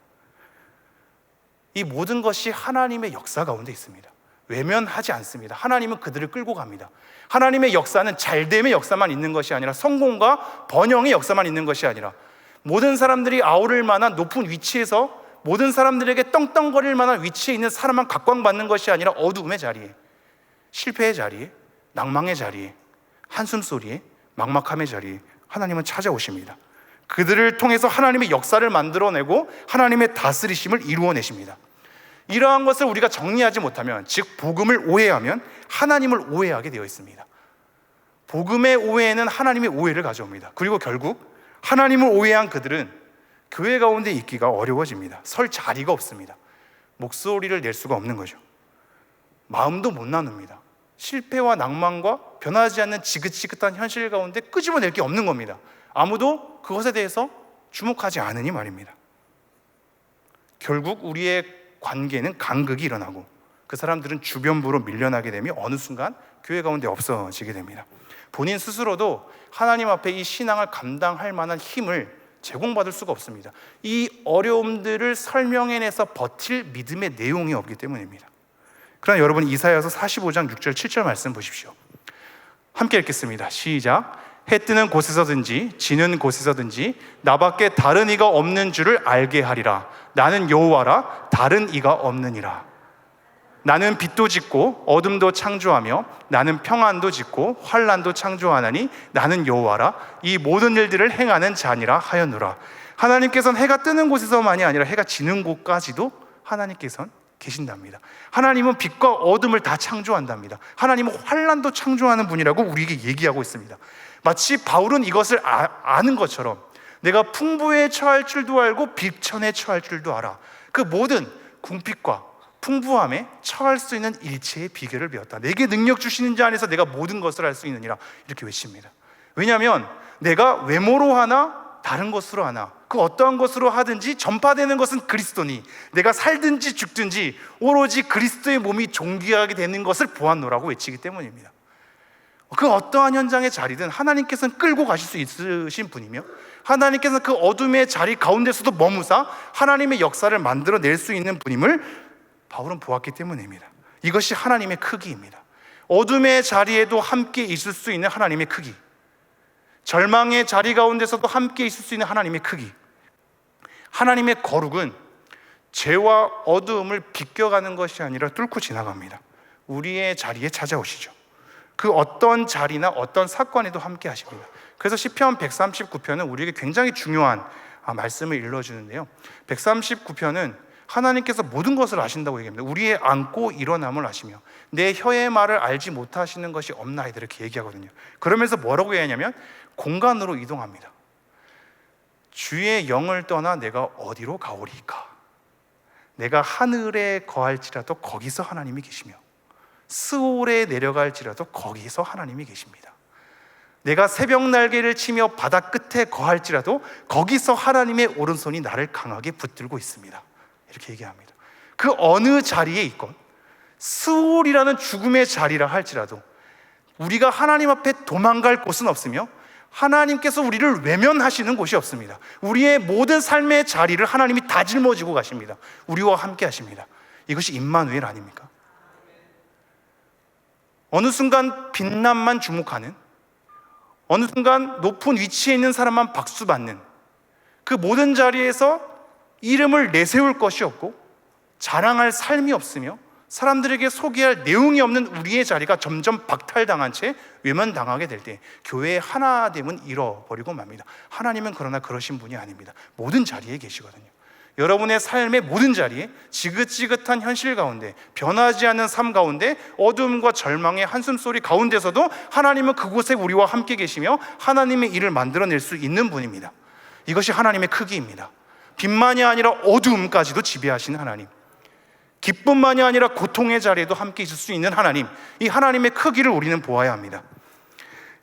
이 모든 것이 하나님의 역사 가운데 있습니다. 외면하지 않습니다. 하나님은 그들을 끌고 갑니다. 하나님의 역사는 잘됨의 역사만 있는 것이 아니라 성공과 번영의 역사만 있는 것이 아니라 모든 사람들이 아우를 만한 높은 위치에서 모든 사람들에게 떵떵거릴 만한 위치에 있는 사람만 각광받는 것이 아니라 어두움의 자리에, 실패의 자리에, 낭망의 자리에, 한숨소리에, 막막함의 자리에 하나님은 찾아오십니다. 그들을 통해서 하나님의 역사를 만들어내고 하나님의 다스리심을 이루어내십니다. 이러한 것을 우리가 정리하지 못하면, 즉 복음을 오해하면 하나님을 오해하게 되어 있습니다. 복음의 오해는 하나님의 오해를 가져옵니다. 그리고 결국 하나님을 오해한 그들은 교회 가운데 있기가 어려워집니다. 설 자리가 없습니다. 목소리를 낼 수가 없는 거죠. 마음도 못 나눕니다. 실패와 낭만과 변하지 않는 지긋지긋한 현실 가운데 끄집어낼 게 없는 겁니다. 아무도 그것에 대해서 주목하지 않으니 말입니다. 결국 우리의 관계는 간극이 일어나고 그 사람들은 주변부로 밀려나게 되며 어느 순간 교회 가운데 없어지게 됩니다. 본인 스스로도 하나님 앞에 이 신앙을 감당할 만한 힘을 제공받을 수가 없습니다. 이 어려움들을 설명해내서 버틸 믿음의 내용이 없기 때문입니다. 그러나 여러분, 이사야서 45장 6절 7절 말씀 보십시오. 함께 읽겠습니다. 시작. 해 뜨는 곳에서든지 지는 곳에서든지 나밖에 다른 이가 없는 줄을 알게 하리라. 나는 여호와라, 다른 이가 없느니라. 나는 빛도 짓고 어둠도 창조하며 나는 평안도 짓고 환난도 창조하나니 나는 여호와라, 이 모든 일들을 행하는 자니라 하였노라. 하나님께서는 해가 뜨는 곳에서만이 아니라 해가 지는 곳까지도 하나님께서는 계신답니다. 하나님은 빛과 어둠을 다 창조한답니다. 하나님은 환난도 창조하는 분이라고 우리에게 얘기하고 있습니다. 마치 바울은 이것을 아는 것처럼 내가 풍부에 처할 줄도 알고 비천에 처할 줄도 알아. 그 모든 궁핍과 풍부함에 처할 수 있는 일체의 비결을 배웠다. 내게 능력 주시는 자 안에서 내가 모든 것을 할 수 있느니라, 이렇게 외칩니다. 왜냐하면 내가 외모로 하나 다른 것으로 하나 그 어떠한 것으로 하든지 전파되는 것은 그리스도니 내가 살든지 죽든지 오로지 그리스도의 몸이 존귀하게 되는 것을 보았노라고 외치기 때문입니다. 그 어떠한 현장의 자리든 하나님께서는 끌고 가실 수 있으신 분이며 하나님께서는 그 어둠의 자리 가운데서도 머무사 하나님의 역사를 만들어낼 수 있는 분임을 바울은 보았기 때문입니다. 이것이 하나님의 크기입니다. 어둠의 자리에도 함께 있을 수 있는 하나님의 크기, 절망의 자리 가운데서도 함께 있을 수 있는 하나님의 크기. 하나님의 거룩은 죄와 어두움을 비껴가는 것이 아니라 뚫고 지나갑니다. 우리의 자리에 찾아오시죠. 그 어떤 자리나 어떤 사건에도 함께 하십니다. 그래서 시편 139편은 우리에게 굉장히 중요한 말씀을 일러주는데요, 139편은 하나님께서 모든 것을 아신다고 얘기합니다. 우리의 앉고 일어남을 아시며 내 혀의 말을 알지 못하시는 것이 없나이다, 이렇게 얘기하거든요. 그러면서 뭐라고 얘기하냐면 공간으로 이동합니다. 주의 영을 떠나 내가 어디로 가오리까? 내가 하늘에 거할지라도 거기서 하나님이 계시며 스올에 내려갈지라도 거기서 하나님이 계십니다. 내가 새벽 날개를 치며 바다 끝에 거할지라도 거기서 하나님의 오른손이 나를 강하게 붙들고 있습니다, 이렇게 얘기합니다. 그 어느 자리에 있건 스올이라는 죽음의 자리라 할지라도 우리가 하나님 앞에 도망갈 곳은 없으며 하나님께서 우리를 외면하시는 곳이 없습니다. 우리의 모든 삶의 자리를 하나님이 다 짊어지고 가십니다. 우리와 함께 하십니다. 이것이 임마누엘 아닙니까? 어느 순간 빛남만 주목하는, 어느 순간 높은 위치에 있는 사람만 박수받는 그 모든 자리에서 이름을 내세울 것이 없고 자랑할 삶이 없으며 사람들에게 소개할 내용이 없는 우리의 자리가 점점 박탈당한 채 외면당하게 될 때 교회의 하나됨은 잃어버리고 맙니다. 하나님은 그러나 그러신 분이 아닙니다. 모든 자리에 계시거든요. 여러분의 삶의 모든 자리에 지긋지긋한 현실 가운데, 변하지 않는 삶 가운데, 어둠과 절망의 한숨소리 가운데서도 하나님은 그곳에 우리와 함께 계시며 하나님의 일을 만들어낼 수 있는 분입니다. 이것이 하나님의 크기입니다. 빛만이 아니라 어둠까지도 지배하시는 하나님, 기쁨만이 아니라 고통의 자리에도 함께 있을 수 있는 하나님, 이 하나님의 크기를 우리는 보아야 합니다.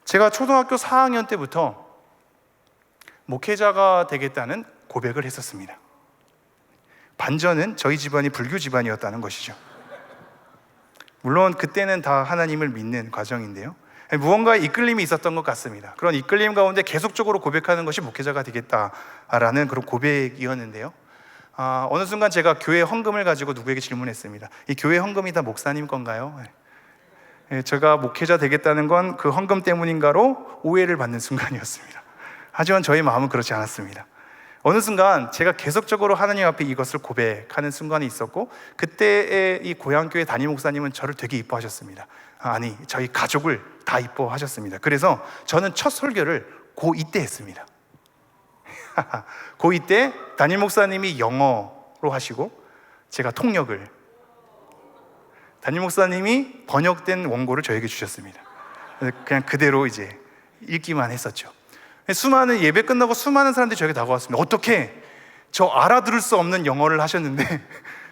제가 초등학교 4학년 때부터 목회자가 되겠다는 고백을 했었습니다. 반전은 저희 집안이 불교 집안이었다는 것이죠. 물론 그때는 다 하나님을 믿는 과정인데요, 무언가 이끌림이 있었던 것 같습니다. 그런 이끌림 가운데 계속적으로 고백하는 것이 목회자가 되겠다라는 그런 고백이었는데요, 어느 순간 제가 교회 헌금을 가지고 누구에게 질문했습니다. 이 교회 헌금이 다 목사님 건가요? 제가 목회자 되겠다는 건 그 헌금 때문인가로 오해를 받는 순간이었습니다. 하지만 저희 마음은 그렇지 않았습니다. 어느 순간 제가 계속적으로 하나님 앞에 이것을 고백하는 순간이 있었고, 그때의 이 고향교회 담임 목사님은 저를 되게 이뻐하셨습니다. 아니, 저희 가족을 다 이뻐하셨습니다. 그래서 저는 첫 설교를 고2 때 했습니다. 고2 때 담임 목사님이 영어로 하시고 제가 통역을, 담임 목사님이 번역된 원고를 저에게 주셨습니다. 그냥 그대로 이제 읽기만 했었죠. 수많은 예배 끝나고 수많은 사람들이 저에게 다가왔습니다. 어떻게 저 알아들을 수 없는 영어를 하셨는데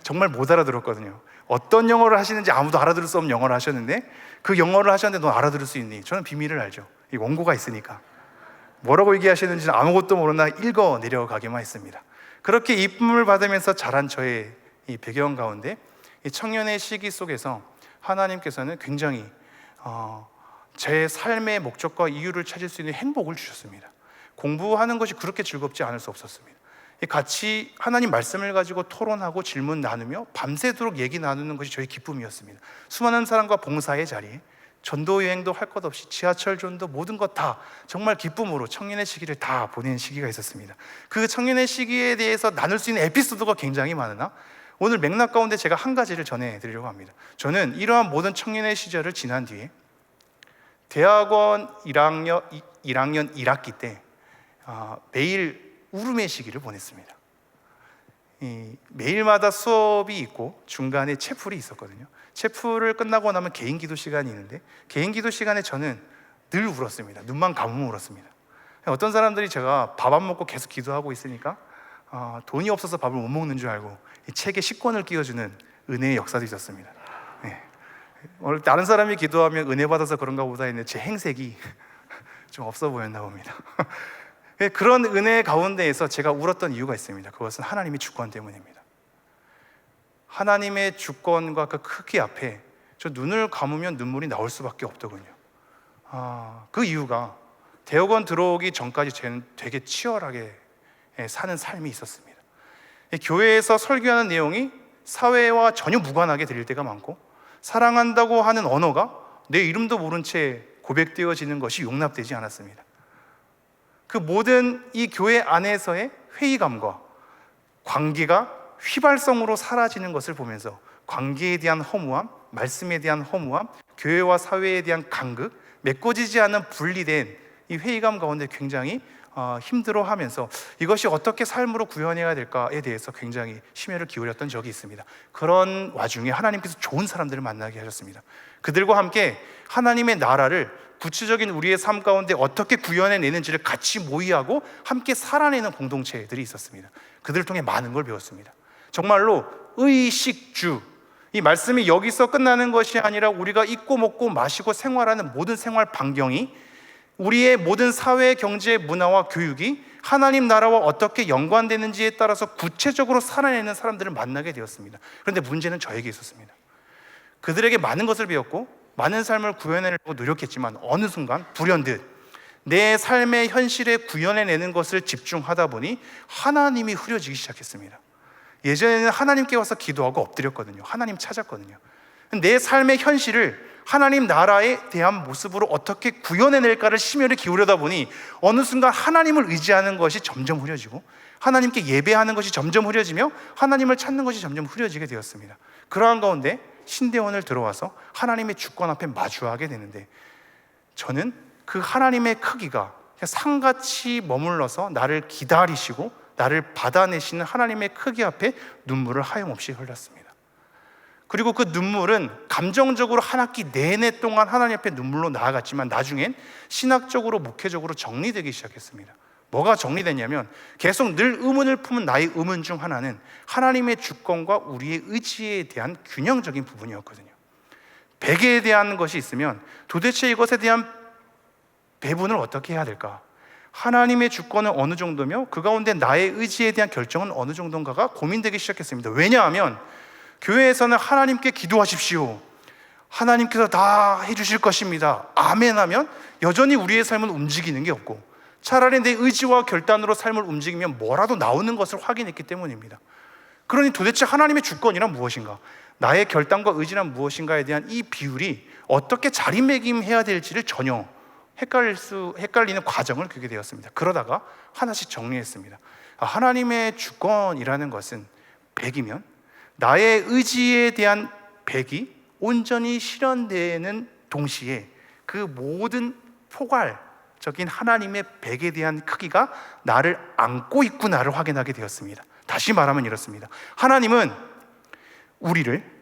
정말 못 알아들었거든요. 어떤 영어를 하시는지 아무도 알아들을 수 없는 영어를 하셨는데 그 영어를 하셨는데 너 알아들을 수 있니? 저는 비밀을 알죠. 이 원고가 있으니까. 뭐라고 얘기하시는지는 아무것도 모르나 읽어 내려가기만 했습니다. 그렇게 이쁨을 받으면서 자란 저의 이 배경 가운데, 이 청년의 시기 속에서 하나님께서는 굉장히 제 삶의 목적과 이유를 찾을 수 있는 행복을 주셨습니다. 공부하는 것이 그렇게 즐겁지 않을 수 없었습니다. 같이 하나님 말씀을 가지고 토론하고 질문 나누며 밤새도록 얘기 나누는 것이 저의 기쁨이었습니다. 수많은 사람과 봉사의 자리에 전도 여행도 할 것 없이 지하철 전도 모든 것 다 정말 기쁨으로 청년의 시기를 다 보낸 시기가 있었습니다. 그 청년의 시기에 대해서 나눌 수 있는 에피소드가 굉장히 많으나 오늘 맥락 가운데 제가 한 가지를 전해드리려고 합니다. 저는 이러한 모든 청년의 시절을 지난 뒤에 대학원 1학년 1학기 때 매일 울음의 시기를 보냈습니다. 매일마다 수업이 있고 중간에 채플이 있었거든요. 채플을 끝나고 나면 개인 기도 시간이 있는데 개인 기도 시간에 저는 늘 울었습니다. 눈만 감으면 울었습니다. 어떤 사람들이 제가 밥 안 먹고 계속 기도하고 있으니까 돈이 없어서 밥을 못 먹는 줄 알고 이 책에 식권을 끼워주는 은혜의 역사도 있었습니다. 오늘 다른 사람이 기도하면 은혜 받아서 그런가 보다 했는데 제 행색이 좀 없어 보였나 봅니다. 그런 은혜 가운데에서 제가 울었던 이유가 있습니다. 그것은 하나님의 주권 때문입니다. 하나님의 주권과 그 크기 앞에 저 눈을 감으면 눈물이 나올 수밖에 없더군요. 그 이유가 대학원 들어오기 전까지 저는 되게 치열하게 사는 삶이 있었습니다. 교회에서 설교하는 내용이 사회와 전혀 무관하게 들릴 때가 많고, 사랑한다고 하는 언어가 내 이름도 모른 채 고백되어지는 것이 용납되지 않았습니다. 그 모든 이 교회 안에서의 회의감과 관계가 휘발성으로 사라지는 것을 보면서 관계에 대한 허무함, 말씀에 대한 허무함, 교회와 사회에 대한 간극, 메꿔지지 않은 분리된 이 회의감 가운데 굉장히 힘들어하면서 이것이 어떻게 삶으로 구현해야 될까에 대해서 굉장히 심혈을 기울였던 적이 있습니다. 그런 와중에 하나님께서 좋은 사람들을 만나게 하셨습니다. 그들과 함께 하나님의 나라를 구체적인 우리의 삶 가운데 어떻게 구현해내는지를 같이 모의하고 함께 살아내는 공동체들이 있었습니다. 그들을 통해 많은 걸 배웠습니다. 정말로 의식주, 이 말씀이 여기서 끝나는 것이 아니라 우리가 입고 먹고 마시고 생활하는 모든 생활 반경이, 우리의 모든 사회, 경제, 문화와 교육이 하나님 나라와 어떻게 연관되는지에 따라서 구체적으로 살아내는 사람들을 만나게 되었습니다. 그런데 문제는 저에게 있었습니다. 그들에게 많은 것을 배웠고 많은 삶을 구현해내려고 노력했지만 어느 순간 불현듯 내 삶의 현실에 구현해내는 것을 집중하다 보니 하나님이 흐려지기 시작했습니다. 예전에는 하나님께 와서 기도하고 엎드렸거든요. 하나님 찾았거든요. 내 삶의 현실을 하나님 나라에 대한 모습으로 어떻게 구현해낼까를 심혈을 기울여다 보니 어느 순간 하나님을 의지하는 것이 점점 흐려지고 하나님께 예배하는 것이 점점 흐려지며 하나님을 찾는 것이 점점 흐려지게 되었습니다. 그러한 가운데 신대원을 들어와서 하나님의 주권 앞에 마주하게 되는데, 저는 그 하나님의 크기가 상같이 머물러서 나를 기다리시고 나를 받아내시는 하나님의 크기 앞에 눈물을 하염없이 흘렸습니다. 그리고 그 눈물은 감정적으로 한 학기 내내 동안 하나님 앞에 눈물로 나아갔지만 나중엔 신학적으로 목회적으로 정리되기 시작했습니다. 뭐가 정리됐냐면 계속 늘 의문을 품은 나의 의문 중 하나는 하나님의 주권과 우리의 의지에 대한 균형적인 부분이었거든요. 백에 대한 것이 있으면 도대체 이것에 대한 배분을 어떻게 해야 될까? 하나님의 주권은 어느 정도며 그 가운데 나의 의지에 대한 결정은 어느 정도인가가 고민되기 시작했습니다. 왜냐하면 교회에서는 하나님께 기도하십시오, 하나님께서 다 해주실 것입니다, 아멘 하면 여전히 우리의 삶은 움직이는 게 없고, 차라리 내 의지와 결단으로 삶을 움직이면 뭐라도 나오는 것을 확인했기 때문입니다. 그러니 도대체 하나님의 주권이란 무엇인가, 나의 결단과 의지란 무엇인가에 대한 이 비율이 어떻게 자리매김해야 될지를 전혀 헷갈리는 과정을 겪게 되었습니다. 그러다가 하나씩 정리했습니다. 하나님의 주권이라는 것은 100이면 나의 의지에 대한 100이 온전히 실현되는 동시에 그 모든 포괄적인 하나님의 100에 대한 크기가 나를 안고 있구나를 확인하게 되었습니다. 다시 말하면 이렇습니다. 하나님은 우리를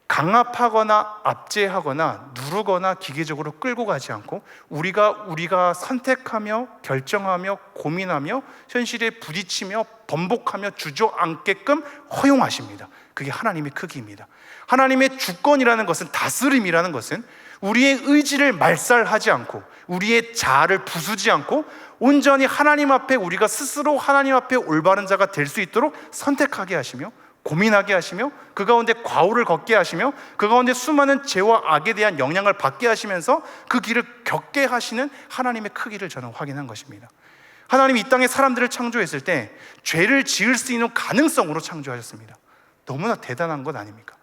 강압하거나 압제하거나 누르거나 기계적으로 끌고 가지 않고 우리가 선택하며 결정하며 고민하며 현실에 부딪히며 번복하며 주저앉게끔 허용하십니다. 그게 하나님의 크기입니다. 하나님의 주권이라는 것은, 다스림이라는 것은 우리의 의지를 말살하지 않고 우리의 자아를 부수지 않고 온전히 하나님 앞에 우리가 스스로 하나님 앞에 올바른 자가 될 수 있도록 선택하게 하시며 고민하게 하시며 그 가운데 과오를 걷게 하시며 그 가운데 수많은 죄와 악에 대한 영향을 받게 하시면서 그 길을 겪게 하시는 하나님의 크기를 저는 확인한 것입니다. 하나님이 이 땅에 사람들을 창조했을 때 죄를 지을 수 있는 가능성으로 창조하셨습니다. 너무나 대단한 것 아닙니까?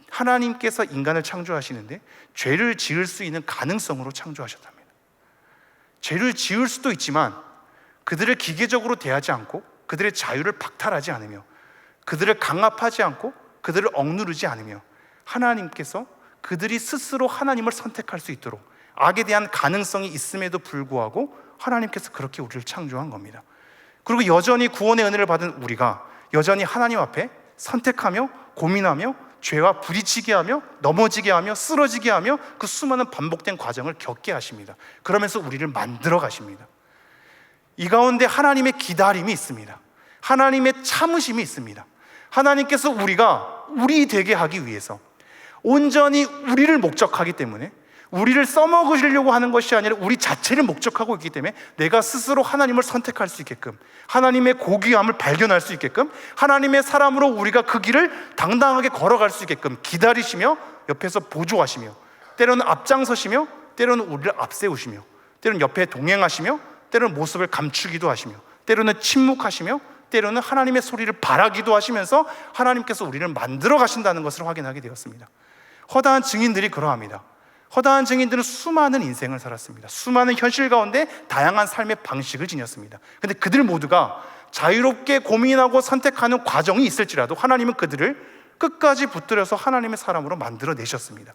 하나님께서 인간을 창조하시는데 죄를 지을 수 있는 가능성으로 창조하셨답니다. 죄를 지을 수도 있지만 그들을 기계적으로 대하지 않고 그들의 자유를 박탈하지 않으며 그들을 강압하지 않고 그들을 억누르지 않으며 하나님께서 그들이 스스로 하나님을 선택할 수 있도록 악에 대한 가능성이 있음에도 불구하고 하나님께서 그렇게 우리를 창조한 겁니다. 그리고 여전히 구원의 은혜를 받은 우리가 여전히 하나님 앞에 선택하며 고민하며 죄와 부딪히게 하며 넘어지게 하며 쓰러지게 하며 그 수많은 반복된 과정을 겪게 하십니다. 그러면서 우리를 만들어 가십니다. 이 가운데 하나님의 기다림이 있습니다. 하나님의 참으심이 있습니다. 하나님께서 우리가 우리 되게 하기 위해서 온전히 우리를 목적하기 때문에 우리를 써먹으시려고 하는 것이 아니라 우리 자체를 목적하고 있기 때문에 내가 스스로 하나님을 선택할 수 있게끔, 하나님의 고귀함을 발견할 수 있게끔, 하나님의 사람으로 우리가 그 길을 당당하게 걸어갈 수 있게끔 기다리시며 옆에서 보조하시며 때로는 앞장서시며 때로는 우리를 앞세우시며 때로는 옆에 동행하시며 때로는 모습을 감추기도 하시며 때로는 침묵하시며 때로는 하나님의 소리를 바라기도 하시면서 하나님께서 우리를 만들어 가신다는 것을 확인하게 되었습니다. 허다한 증인들이 그러합니다. 허다한 증인들은 수많은 인생을 살았습니다. 수많은 현실 가운데 다양한 삶의 방식을 지녔습니다. 그런데 그들 모두가 자유롭게 고민하고 선택하는 과정이 있을지라도 하나님은 그들을 끝까지 붙들어서 하나님의 사람으로 만들어내셨습니다.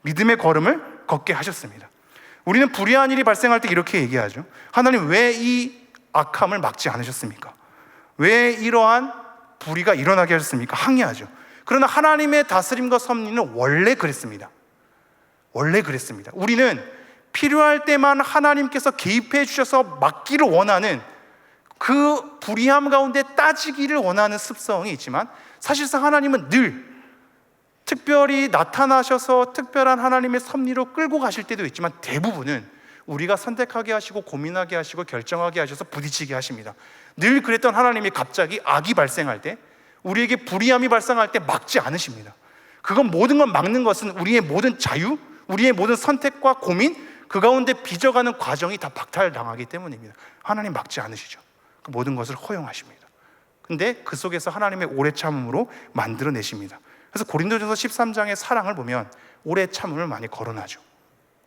믿음의 걸음을 걷게 하셨습니다. 우리는 불의한 일이 발생할 때 이렇게 얘기하죠. 하나님, 왜 이 악함을 막지 않으셨습니까? 왜 이러한 불의가 일어나게 하셨습니까? 항의하죠. 그러나 하나님의 다스림과 섭리는 원래 그랬습니다. 원래 그랬습니다. 우리는 필요할 때만 하나님께서 개입해 주셔서 막기를 원하는, 그 불의함 가운데 따지기를 원하는 습성이 있지만 사실상 하나님은 늘 특별히 나타나셔서 특별한 하나님의 섭리로 끌고 가실 때도 있지만 대부분은 우리가 선택하게 하시고 고민하게 하시고 결정하게 하셔서 부딪히게 하십니다. 늘 그랬던 하나님이 갑자기 악이 발생할 때, 우리에게 불의함이 발생할 때 막지 않으십니다. 그건 모든 걸 막는 것은 우리의 모든 자유, 우리의 모든 선택과 고민, 그 가운데 빚어가는 과정이 다 박탈당하기 때문입니다. 하나님 막지 않으시죠. 그 모든 것을 허용하십니다. 근데 그 속에서 하나님의 오래 참음으로 만들어내십니다. 그래서 고린도전서 13장의 사랑을 보면 오래 참음을 많이 거론하죠.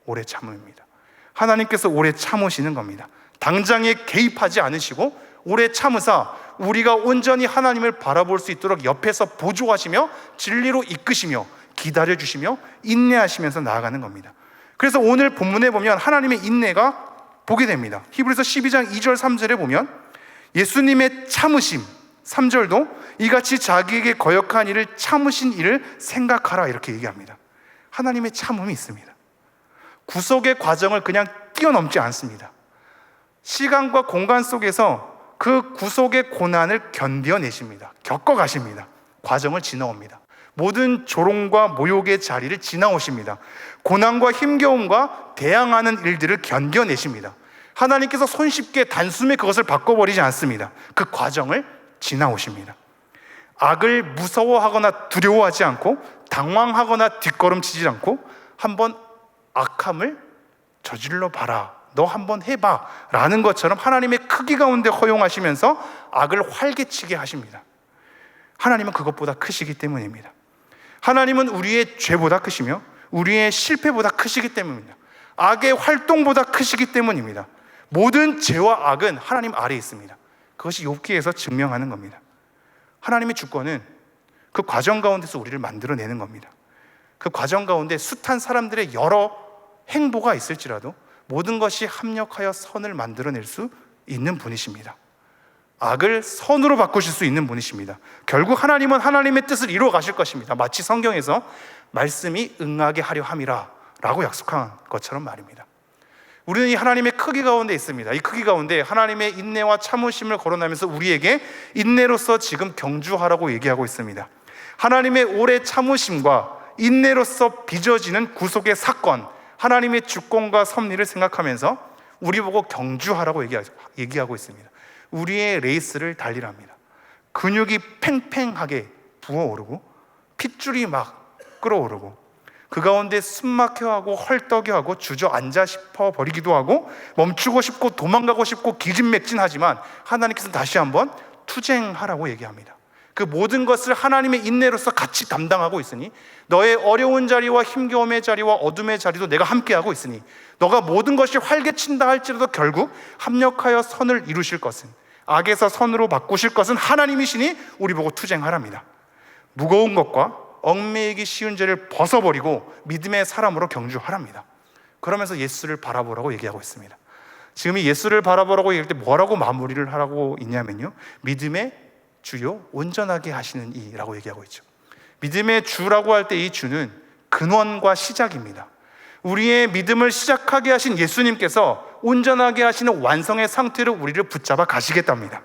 오래 참음입니다. 하나님께서 오래 참으시는 겁니다. 당장에 개입하지 않으시고 오래 참으사 우리가 온전히 하나님을 바라볼 수 있도록 옆에서 보조하시며 진리로 이끄시며 기다려주시며 인내하시면서 나아가는 겁니다. 그래서 오늘 본문에 보면 하나님의 인내가 보게 됩니다. 히브리서 12장 2절 3절에 보면 예수님의 참으심, 3절도 이같이 자기에게 거역한 일을 참으신 이를 생각하라 이렇게 얘기합니다. 하나님의 참음이 있습니다. 구속의 과정을 그냥 뛰어넘지 않습니다. 시간과 공간 속에서 그 구속의 고난을 견뎌내십니다. 겪어가십니다. 과정을 지나옵니다. 모든 조롱과 모욕의 자리를 지나오십니다. 고난과 힘겨움과 대항하는 일들을 견뎌내십니다. 하나님께서 손쉽게 단숨에 그것을 바꿔버리지 않습니다. 그 과정을 지나오십니다. 악을 무서워하거나 두려워하지 않고 당황하거나 뒷걸음치지 않고 한번 악함을 저질러 봐라, 너 한번 해봐 라는 것처럼 하나님의 크기 가운데 허용하시면서 악을 활개치게 하십니다. 하나님은 그것보다 크시기 때문입니다. 하나님은 우리의 죄보다 크시며 우리의 실패보다 크시기 때문입니다. 악의 활동보다 크시기 때문입니다. 모든 죄와 악은 하나님 아래에 있습니다. 그것이 욥기에서 증명하는 겁니다. 하나님의 주권은 그 과정 가운데서 우리를 만들어내는 겁니다. 그 과정 가운데 숱한 사람들의 여러 행보가 있을지라도 모든 것이 합력하여 선을 만들어낼 수 있는 분이십니다. 악을 선으로 바꾸실 수 있는 분이십니다. 결국 하나님은 하나님의 뜻을 이루어 가실 것입니다. 마치 성경에서 말씀이 응하게 하려 함이라 라고 약속한 것처럼 말입니다. 우리는 이 하나님의 크기 가운데 있습니다. 이 크기 가운데 하나님의 인내와 참으심을 거론하면서 우리에게 인내로서 지금 경주하라고 얘기하고 있습니다. 하나님의 오래 참으심과 인내로서 빚어지는 구속의 사건, 하나님의 주권과 섭리를 생각하면서 우리 보고 경주하라고 얘기하고 있습니다. 우리의 레이스를 달리랍니다. 근육이 팽팽하게 부어오르고 핏줄이 막 끓어오르고 그 가운데 숨막혀하고 헐떡여하고 주저앉아 싶어 버리기도 하고 멈추고 싶고 도망가고 싶고 기진맥진하지만 하나님께서는 다시 한번 투쟁하라고 얘기합니다. 그 모든 것을 하나님의 인내로서 같이 담당하고 있으니 너의 어려운 자리와 힘겨움의 자리와 어둠의 자리도 내가 함께하고 있으니 너가 모든 것이 활개친다 할지라도 결국 합력하여 선을 이루실 것은, 악에서 선으로 바꾸실 것은 하나님이시니 우리 보고 투쟁하랍니다. 무거운 것과 얽매이기 쉬운 죄를 벗어버리고 믿음의 사람으로 경주하랍니다. 그러면서 예수를 바라보라고 얘기하고 있습니다. 지금 이 예수를 바라보라고 얘기할 때 뭐라고 마무리를 하라고 있냐면요, 믿음의 주요 온전하게 하시는 이라고 얘기하고 있죠. 믿음의 주라고 할 때 이 주는 근원과 시작입니다. 우리의 믿음을 시작하게 하신 예수님께서 온전하게 하시는 완성의 상태로 우리를 붙잡아 가시겠답니다.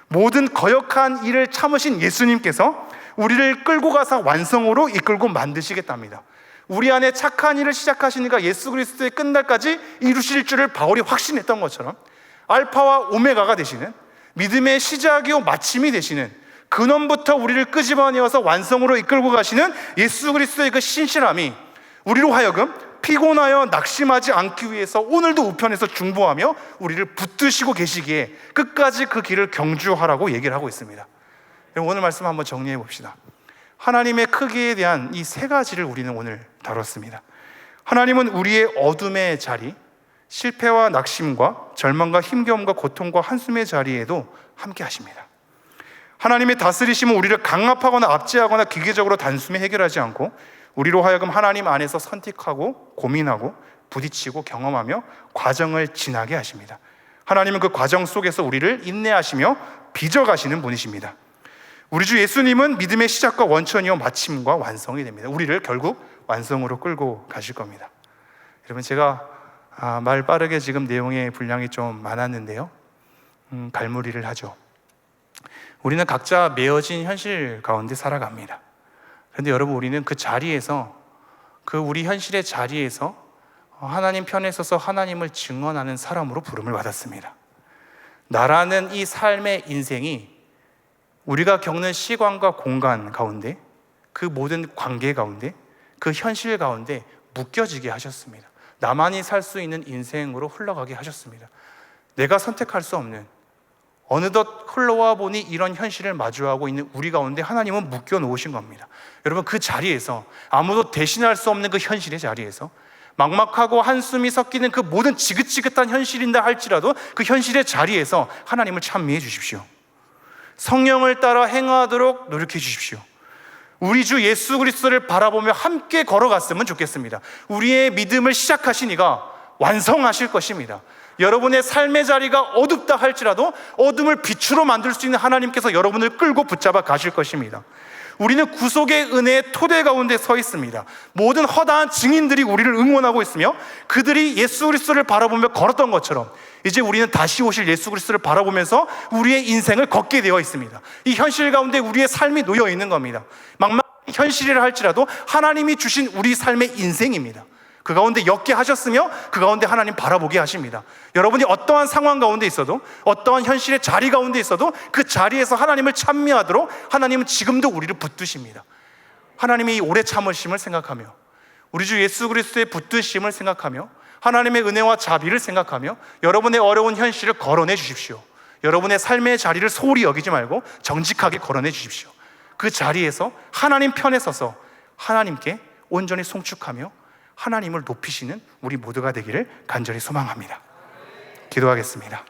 모든 거역한 일을 참으신 예수님께서 우리를 끌고 가서 완성으로 이끌고 만드시겠답니다. 우리 안에 착한 일을 시작하시니까 예수 그리스도의 끝날까지 이루실 줄을 바울이 확신했던 것처럼 알파와 오메가가 되시는, 믿음의 시작이요 마침이 되시는, 근원부터 우리를 끄집어내어서 완성으로 이끌고 가시는 예수 그리스도의 그 신실함이 우리로 하여금 피곤하여 낙심하지 않기 위해서 오늘도 우편에서 중보하며 우리를 붙드시고 계시기에 끝까지 그 길을 경주하라고 얘기를 하고 있습니다. 오늘 말씀 한번 정리해 봅시다. 하나님의 크기에 대한 이 세 가지를 우리는 오늘 다뤘습니다. 하나님은 우리의 어둠의 자리, 실패와 낙심과 절망과 힘겨움과 고통과 한숨의 자리에도 함께 하십니다. 하나님의 다스리심은 우리를 강압하거나 압제하거나 기계적으로 단숨에 해결하지 않고 우리로 하여금 하나님 안에서 선택하고 고민하고 부딪히고 경험하며 과정을 지나게 하십니다. 하나님은 그 과정 속에서 우리를 인내하시며 빚어가시는 분이십니다. 우리 주 예수님은 믿음의 시작과 원천이요 마침과 완성이 됩니다. 우리를 결국 완성으로 끌고 가실 겁니다. 여러분, 제가 말 빠르게 지금 내용의 분량이 좀 많았는데요, 갈무리를 하죠. 우리는 각자 매어진 현실 가운데 살아갑니다. 그런데 여러분, 우리는 그 자리에서, 그 우리 현실의 자리에서 하나님 편에 서서 하나님을 증언하는 사람으로 부름을 받았습니다. 나라는 이 삶의 인생이 우리가 겪는 시간과 공간 가운데, 그 모든 관계 가운데, 그 현실 가운데 묶여지게 하셨습니다. 나만이 살 수 있는 인생으로 흘러가게 하셨습니다. 내가 선택할 수 없는, 어느덧 흘러와 보니 이런 현실을 마주하고 있는 우리 가운데 하나님은 묶여 놓으신 겁니다. 여러분, 그 자리에서, 아무도 대신할 수 없는 그 현실의 자리에서, 막막하고 한숨이 섞이는 그 모든 지긋지긋한 현실인다 할지라도 그 현실의 자리에서 하나님을 찬미해 주십시오. 성령을 따라 행하도록 노력해 주십시오. 우리 주 예수 그리스도를 바라보며 함께 걸어갔으면 좋겠습니다. 우리의 믿음을 시작하신 이가 완성하실 것입니다. 여러분의 삶의 자리가 어둡다 할지라도 어둠을 빛으로 만들 수 있는 하나님께서 여러분을 끌고 붙잡아 가실 것입니다. 우리는 구속의 은혜의 토대 가운데 서 있습니다. 모든 허다한 증인들이 우리를 응원하고 있으며 그들이 예수 그리스도를 바라보며 걸었던 것처럼 이제 우리는 다시 오실 예수 그리스도를 바라보면서 우리의 인생을 걷게 되어 있습니다. 이 현실 가운데 우리의 삶이 놓여 있는 겁니다. 막막한 현실이라 할지라도 하나님이 주신 우리 삶의 인생입니다. 그 가운데 엮게 하셨으며 그 가운데 하나님 바라보게 하십니다. 여러분이 어떠한 상황 가운데 있어도, 어떠한 현실의 자리 가운데 있어도 그 자리에서 하나님을 찬미하도록 하나님은 지금도 우리를 붙드십니다. 하나님의 이 오래 참으심을 생각하며, 우리 주 예수 그리스도의 붙드심을 생각하며, 하나님의 은혜와 자비를 생각하며 여러분의 어려운 현실을 걸어내 주십시오. 여러분의 삶의 자리를 소홀히 여기지 말고 정직하게 걸어내 주십시오. 그 자리에서 하나님 편에 서서 하나님께 온전히 송축하며 하나님을 높이시는 우리 모두가 되기를 간절히 소망합니다. 기도하겠습니다.